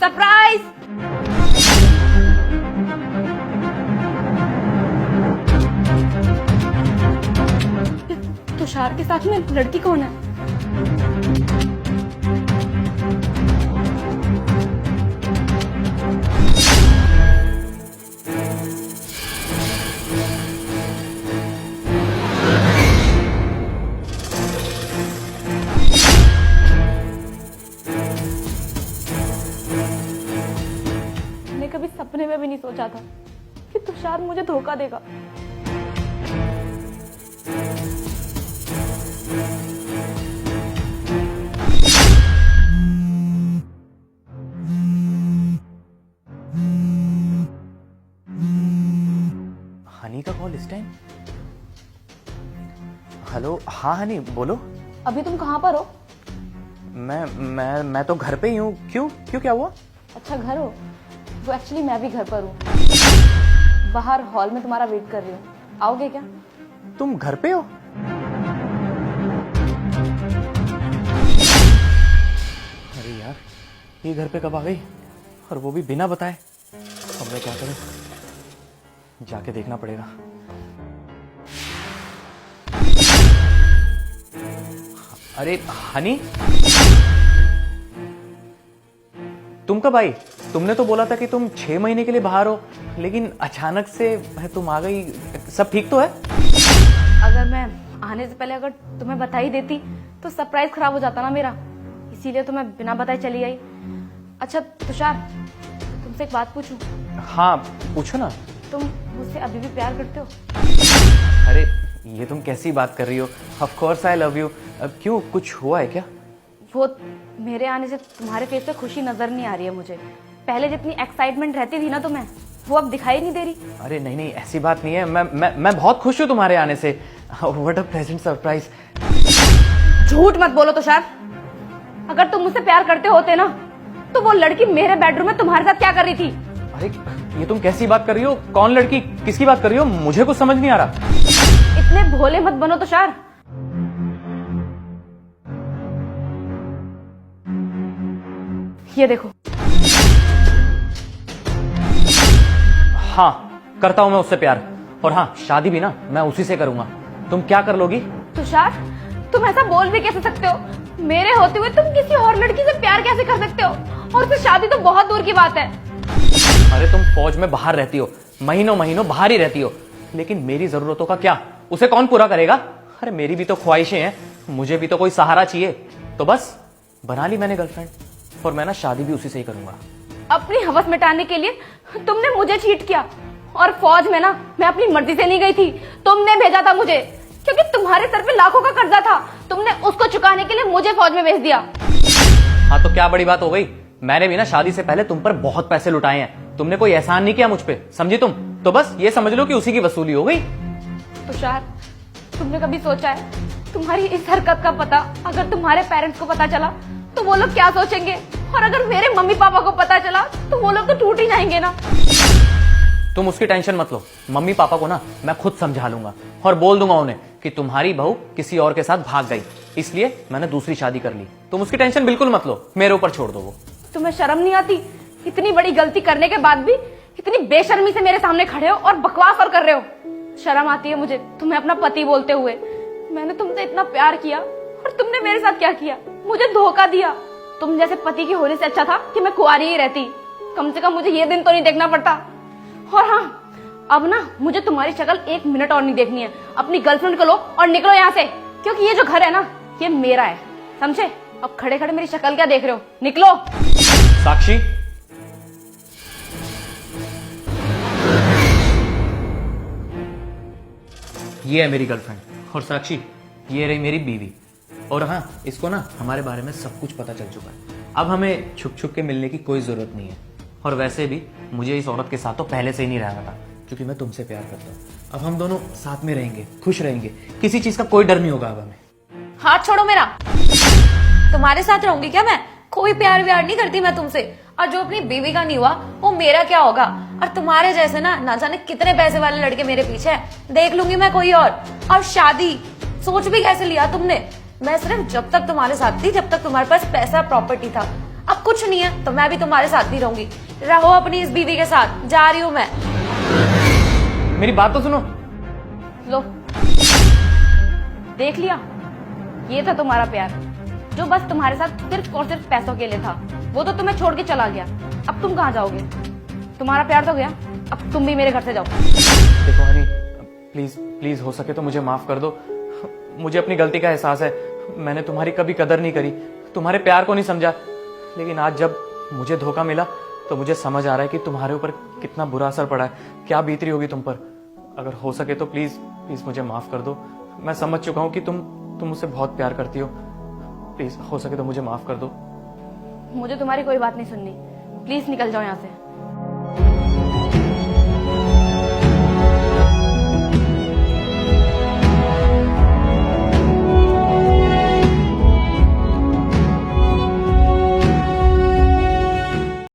Surprise. Tushar के साथ में लड़की कौन है? मैंने कभी सपने में भी नहीं सोचा था कि तुषार मुझे धोखा देगा। हनी का कॉल इस टाइम? हेलो, हाँ हनी बोलो। अभी तुम कहाँ पर हो? मैं तो घर पे ही हूँ। क्यों क्यों क्या हुआ? अच्छा घर हो? वो एक्चुअली मैं भी घर पर हूँ, बाहर हॉल में तुम्हारा वेट कर रही हूँ। आओगे क्या? तुम घर पे हो? अरे यार, ये घर पे कब आ गई और वो भी बिना बताए। अब मैं क्या करूं? जाके देखना पड़ेगा। अरे हनी, तुम कब आई? तुमने तो बोला था कि तुम 6 महीने के लिए बाहर हो, लेकिन अचानक से तुम आ गई। सब ठीक तो है? अगर मैं आने से पहले अगर तुम्हें बता ही देती तो सरप्राइज खराब हो जाता ना मेरा, इसीलिए तो मैं बिना बताए चली आई। अच्छा तुषार, तुमसे एक बात पूछूं? हाँ पूछो ना। तुम मुझसे अभी भी प्यार करते हो? अरे ये तुम कैसी बात कर रही हो? Of course I love you. अब क्यों, कुछ हुआ है क्या? वो मेरे आने से तुम्हारे फेस पे खुशी नजर नहीं आ रही है मुझे। पहले जितनी एक्साइटमेंट रहती थी ना तुम्हें, वो अब दिखाई नहीं दे रही। अरे नहीं नहीं, ऐसी बात नहीं है। मैं बहुत खुश हूँ तुम्हारे आने से। What a pleasant surprise. झूठ मत बोलो तुषार, अगर तुम मुझसे प्यार करते होते ना तो वो लड़की मेरे बेडरूम में तुम्हारे साथ क्या कर रही थी? अरे ये तुम कैसी बात कर रही हो? कौन लड़की, किसकी बात कर रही हो? मुझे कुछ समझ नहीं आ रहा। इतने भोले मत बनो तुषार। ये देखो। हाँ करता हूँ मैं उससे प्यार, और हाँ शादी भी ना मैं उसी से करूंगा। तुम क्या कर लोगी? तुषार, तुम ऐसा बोल भी कैसे सकते हो? मेरे होते हुए तुम किसी और लड़की से प्यार कैसे कर सकते हो? और फिर शादी तो बहुत दूर की बात है। अरे तुम फौज में बाहर रहती हो, महीनों महीनों बाहर ही रहती हो, लेकिन मेरी जरूरतों का क्या, उसे कौन पूरा करेगा? अरे मेरी भी तो ख्वाहिशें हैं, मुझे भी तो कोई सहारा चाहिए। तो बस बना ली मैंने गर्लफ्रेंड, और मैं ना शादी भी उसी से ही करूंगा। अपनी हवस मिटाने के लिए तुमने मुझे चीट किया, और फौज में ना मैं अपनी मर्जी से नहीं गई थी, तुमने भेजा था मुझे, क्योंकि तुम्हारे सर पे लाखों का कर्जा था। तुमने उसको चुकाने के लिए मुझे फौज में भेज दिया। हाँ तो क्या बड़ी बात हो गई? मैंने भी ना शादी से पहले तुम पर बहुत पैसे लुटाए हैं, तुमने कोई एहसान नहीं किया मुझ पे, समझी तुम? तो बस ये समझ लो कि उसी की वसूली हो गई। तुषार, तुमने कभी सोचा है तुम्हारी इस हरकत का पता अगर तुम्हारे पेरेंट्स को पता चला तो वो लोग क्या सोचेंगे? और अगर मेरे मम्मी पापा को पता चला तो वो लोग तो टूट ही जाएंगे ना। तुम उसकी टेंशन मत लो, मम्मी पापा को ना मैं खुद समझा लूंगा और बोल दूंगा उन्हें कि तुम्हारी बहू किसी और के साथ भाग गई, इसलिए मैंने दूसरी शादी कर ली। तुम उसकी टेंशन बिल्कुल मत लो, मेरे ऊपर छोड़ दो वो। तुम्हें शर्म नहीं आती? इतनी बड़ी गलती करने के बाद भी इतनी बेशर्मी से मेरे सामने खड़े हो और बकवास और कर रहे हो। शर्म आती है मुझे तुम्हें अपना पति बोलते हुए। मैंने तुमसे इतना प्यार किया और तुमने मेरे साथ क्या किया? मुझे धोखा दिया। तुम जैसे पति की होने से अच्छा था कि मैं कुंवारी ही रहती, कम से कम मुझे ये दिन तो नहीं देखना पड़ता। और हाँ, अब ना मुझे तुम्हारी शक्ल 1 मिनट और नहीं देखनी है। अपनी गर्लफ्रेंड को लो और निकलो यहाँ से, क्योंकि ये जो घर है ना ये मेरा है, समझे? अब खड़े खड़े मेरी शक्ल क्या देख रहे हो? निकलो। साक्षी, ये है मेरी गर्लफ्रेंड, और साक्षी ये रही मेरी बीवी। और हाँ, इसको ना हमारे बारे में सब कुछ पता चल चुका है। अब हमें छुप छुप के मिलने की कोई जरूरत नहीं है। और वैसे भी मुझे इस औरत के साथ तो पहले से ही नहीं रहना था, क्योंकि मैं तुमसे प्यार करता हूँ। अब हम दोनों साथ में रहेंगे, खुश रहेंगे, किसी चीज का कोई डर नहीं होगा अब हमें। हाथ छोड़ो मेरा। तुम्हारे साथ रहूंगी क्या मैं? कोई प्यार व्यार नहीं करती मैं तुमसे। और जो अपनी बीवी का नहीं हुआ वो मेरा क्या होगा? और तुम्हारे जैसे ना जाने कितने पैसे वाले लड़के मेरे पीछे हैं, देख लूंगी मैं कोई और शादी सोच भी कैसे लिया तुमने? मैं सिर्फ जब तक तुम्हारे साथ थी, जब तक तुम्हारे पास पैसा प्रॉपर्टी था। अब कुछ नहीं है तो मैं भी तुम्हारे साथ नहीं रहूंगी। रहो अपनी इस बीवी के साथ, जा रही हूं मैं। मेरी बात तो सुनो। लो, देख लिया, ये था तुम्हारा प्यार जो बस तुम्हारे साथ सिर्फ और सिर्फ पैसों के लिए था। वो तो तुम्हें छोड़ के चला गया, अब तुम कहाँ जाओगे? तुम्हारा प्यार तो गया, अब तुम भी मेरे घर से जाओ। देखो हनी, प्लीज प्लीज हो सके तो मुझे माफ कर दो। मुझे अपनी गलती का एहसास है। मैंने तुम्हारी कभी कदर नहीं करी, तुम्हारे प्यार को नहीं समझा। लेकिन आज जब मुझे धोखा मिला तो मुझे समझ आ रहा है कि तुम्हारे ऊपर कितना बुरा असर पड़ा है, क्या बीत रही होगी तुम पर। अगर हो सके तो प्लीज प्लीज मुझे माफ कर दो। मैं समझ चुका हूँ कि तुम मुझसे बहुत प्यार करती हो। प्लीज हो सके तो मुझे माफ कर दो। मुझे तुम्हारी कोई बात नहीं सुननी, प्लीज निकल जाओ यहाँ से।